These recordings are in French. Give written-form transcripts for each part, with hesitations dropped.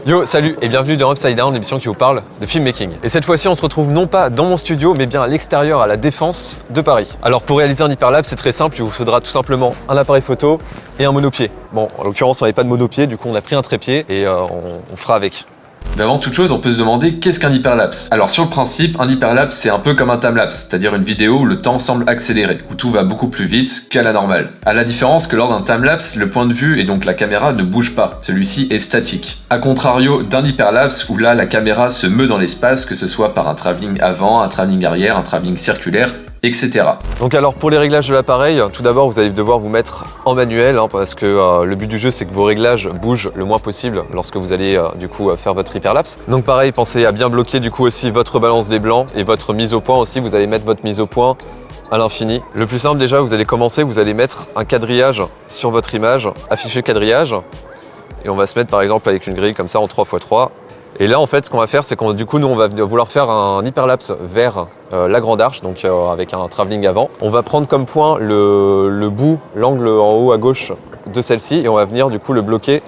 Yo, salut et bienvenue dans Upside Down, l'émission qui vous parle de filmmaking. Et cette fois-ci, on se retrouve non pas dans mon studio, mais bien à l'extérieur, à la Défense de Paris. Alors pour réaliser un hyperlapse, c'est très simple, il vous faudra tout simplement un appareil photo et un monopied. Bon, en l'occurrence, on n'avait pas de monopied, du coup on a pris un trépied et on fera avec. Mais avant toute chose, on peut se demander qu'est-ce qu'un hyperlapse. Alors sur le principe, un hyperlapse c'est un peu comme un timelapse, c'est-à-dire une vidéo où le temps semble accéléré, où tout va beaucoup plus vite qu'à la normale. À la différence que lors d'un timelapse, le point de vue et donc la caméra ne bouge pas, celui-ci est statique. A contrario d'un hyperlapse où là la caméra se meut dans l'espace, que ce soit par un travelling avant, un travelling arrière, un travelling circulaire, etc. Donc alors pour les réglages de l'appareil, tout d'abord vous allez devoir vous mettre en manuel parce que le but du jeu c'est que vos réglages bougent le moins possible lorsque vous allez du coup faire votre hyperlapse. Donc pareil, pensez à bien bloquer du coup aussi votre balance des blancs et votre mise au point aussi, vous allez mettre votre mise au point à l'infini. Le plus simple déjà, vous allez commencer, vous allez mettre un quadrillage sur votre image, afficher quadrillage et on va se mettre par exemple avec une grille comme ça en 3x3. Et là en fait ce qu'on va faire c'est qu'on nous on va vouloir faire un hyperlapse vers la grande arche, donc avec un travelling avant. On va prendre comme point le bout, l'angle en haut à gauche de celle-ci et on va venir du coup le bloquer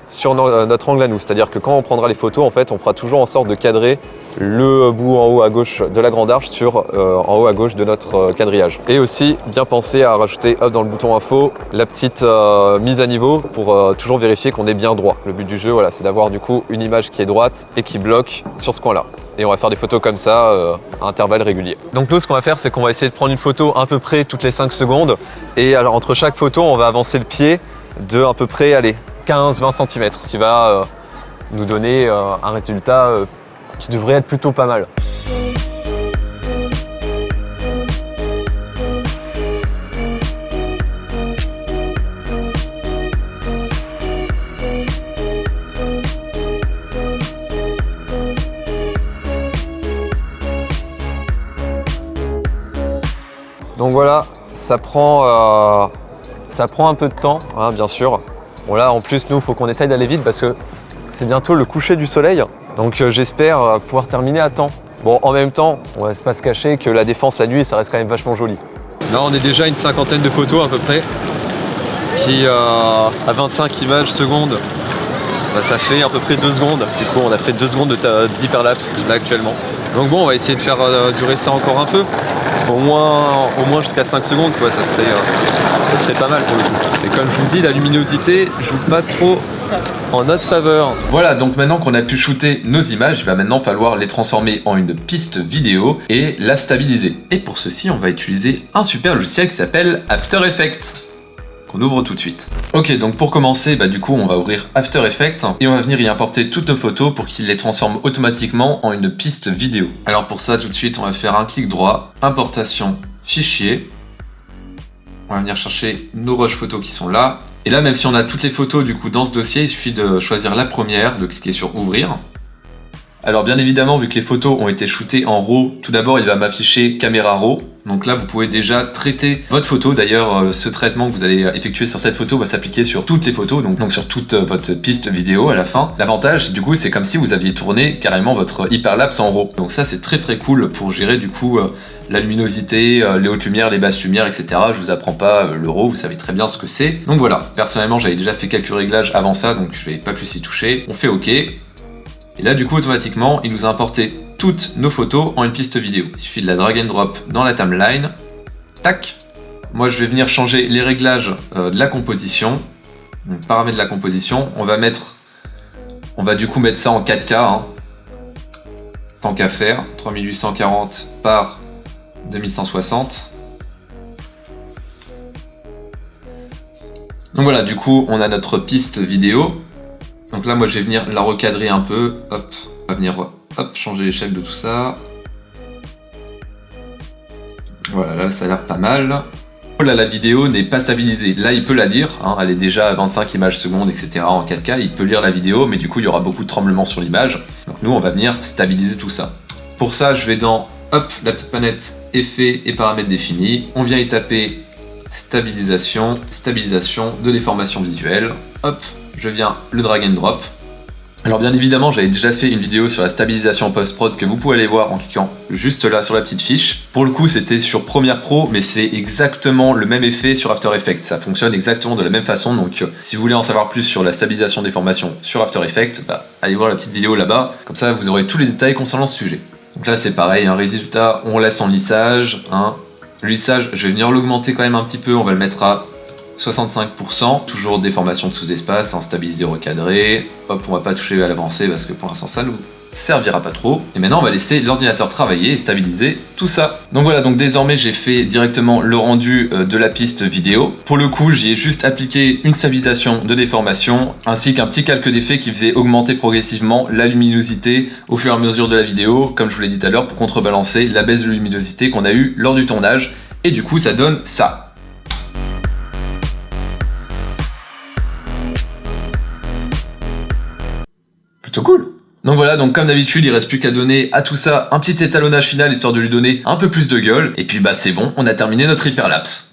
sur notre angle à nous. C'est-à-dire que quand on prendra les photos, en fait, on fera toujours en sorte de cadrer le bout en haut à gauche de la grande arche sur en haut à gauche de notre quadrillage. Et aussi, bien penser à rajouter dans le bouton info la petite mise à niveau pour toujours vérifier qu'on est bien droit. Le but du jeu, voilà, c'est d'avoir du coup une image qui est droite et qui bloque sur ce coin-là. Et on va faire des photos comme ça à intervalles réguliers. Donc nous, ce qu'on va faire, c'est qu'on va essayer de prendre une photo à peu près toutes les 5 secondes. Et alors, entre chaque photo, on va avancer le pied de à peu près, allez, 15-20 cm, ce qui va nous donner un résultat qui devrait être plutôt pas mal. Donc voilà, ça prend un peu de temps, hein, bien sûr. Bon là, en plus, nous, il faut qu'on essaye d'aller vite parce que c'est bientôt le coucher du soleil. Donc j'espère pouvoir terminer à temps. Bon, en même temps, on va pas se cacher que la Défense la nuit, ça reste quand même vachement joli. Là, on est déjà à une cinquantaine de photos à peu près. Ce qui, à 25 images secondes, bah, ça fait à peu près 2 secondes. Du coup, on a fait 2 secondes d'hyperlapse là actuellement. Donc bon, on va essayer de faire durer ça encore un peu. Au moins jusqu'à 5 secondes, quoi, ça serait pas mal pour le coup. Et comme je vous le dis, la luminosité joue pas trop en notre faveur. Voilà, donc maintenant qu'on a pu shooter nos images, il va maintenant falloir les transformer en une piste vidéo et la stabiliser. Et pour ceci, on va utiliser un super logiciel qui s'appelle After Effects, qu'on ouvre tout de suite. Ok, donc pour commencer, du coup, on va ouvrir After Effects et on va venir y importer toutes nos photos pour qu'il les transforme automatiquement en une piste vidéo. Alors pour ça, tout de suite, on va faire un clic droit, importation, fichier. On va venir chercher nos rushs photos qui sont là. Et là, même si on a toutes les photos du coup dans ce dossier, il suffit de choisir la première, de cliquer sur ouvrir. Alors bien évidemment, vu que les photos ont été shootées en RAW, tout d'abord il va m'afficher caméra RAW. Donc là vous pouvez déjà traiter votre photo. D'ailleurs ce traitement que vous allez effectuer sur cette photo va s'appliquer sur toutes les photos, donc sur toute votre piste vidéo à la fin. L'avantage du coup c'est comme si vous aviez tourné carrément votre hyperlapse en RAW. Donc ça c'est très très cool pour gérer du coup la luminosité, les hautes lumières, les basses lumières, etc. Je vous apprends pas le RAW, vous savez très bien ce que c'est. Donc voilà, personnellement j'avais déjà fait quelques réglages avant ça, donc je vais pas plus y toucher. On fait OK. Et là du coup automatiquement il nous a importé toutes nos photos en une piste vidéo. Il suffit de la drag and drop dans la timeline. Tac. Moi je vais venir changer les réglages de la composition. Donc paramètres de la composition. On va du coup mettre ça en 4K. Hein. Tant qu'à faire. 3840 par 2160. Donc voilà, du coup on a notre piste vidéo. Donc là, moi, je vais venir la recadrer un peu. Hop, on va venir changer l'échelle de tout ça. Voilà, là, ça a l'air pas mal. Là, la vidéo n'est pas stabilisée. Là, il peut la lire. Hein, elle est déjà à 25 images secondes, etc. en 4K. Il peut lire la vidéo, mais du coup, il y aura beaucoup de tremblements sur l'image. Donc nous, on va venir stabiliser tout ça. Pour ça, je vais dans la petite manette Effets et paramètres définis. On vient y taper stabilisation de déformation visuelle. Hop. Je viens le drag and drop Alors bien évidemment, j'avais déjà fait une vidéo sur la stabilisation en post-prod que vous pouvez aller voir en cliquant juste là sur la petite fiche. Pour le coup, c'était sur Premiere Pro, mais c'est exactement le même effet sur After Effects. Ça fonctionne exactement de la même façon, donc si vous voulez en savoir plus sur la stabilisation des formations sur After Effects, allez voir la petite vidéo là-bas, comme ça vous aurez tous les détails concernant ce sujet. Donc là c'est pareil, un résultat, on laisse en lissage. Le lissage, je vais venir l'augmenter quand même un petit peu, on va le mettre à 65%, toujours déformation de sous-espace, stabilisé, recadré. Hop, on va pas toucher à l'avancée parce que pour l'instant ça nous servira pas trop. Et maintenant on va laisser l'ordinateur travailler et stabiliser tout ça. Donc voilà, donc désormais j'ai fait directement le rendu de la piste vidéo. Pour le coup, j'y ai juste appliqué une stabilisation de déformation ainsi qu'un petit calque d'effet qui faisait augmenter progressivement la luminosité au fur et à mesure de la vidéo, comme je vous l'ai dit tout à l'heure, pour contrebalancer la baisse de luminosité qu'on a eue lors du tournage. Et du coup ça donne ça. Plutôt cool. Donc voilà, donc comme d'habitude, il reste plus qu'à donner à tout ça un petit étalonnage final histoire de lui donner un peu plus de gueule. Et puis c'est bon, on a terminé notre hyperlapse.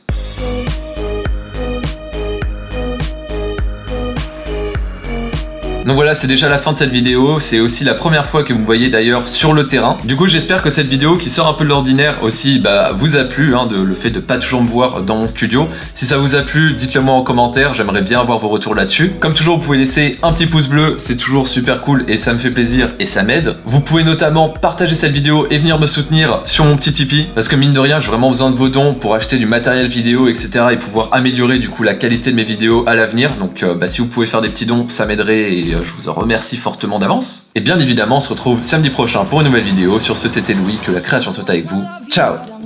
Donc voilà, c'est déjà la fin de cette vidéo, c'est aussi la première fois que vous me voyez d'ailleurs sur le terrain. Du coup, j'espère que cette vidéo qui sort un peu de l'ordinaire aussi vous a plu, le fait de pas toujours me voir dans mon studio. Si ça vous a plu, dites-le moi en commentaire, j'aimerais bien avoir vos retours là-dessus. Comme toujours, vous pouvez laisser un petit pouce bleu, c'est toujours super cool et ça me fait plaisir et ça m'aide. Vous pouvez notamment partager cette vidéo et venir me soutenir sur mon petit Tipeee, parce que mine de rien, j'ai vraiment besoin de vos dons pour acheter du matériel vidéo, etc. et pouvoir améliorer du coup la qualité de mes vidéos à l'avenir. Donc si vous pouvez faire des petits dons, ça m'aiderait et je vous en remercie fortement d'avance. Et bien évidemment, on se retrouve samedi prochain pour une nouvelle vidéo. Sur ce, c'était Louis, que la création soit avec vous. Ciao!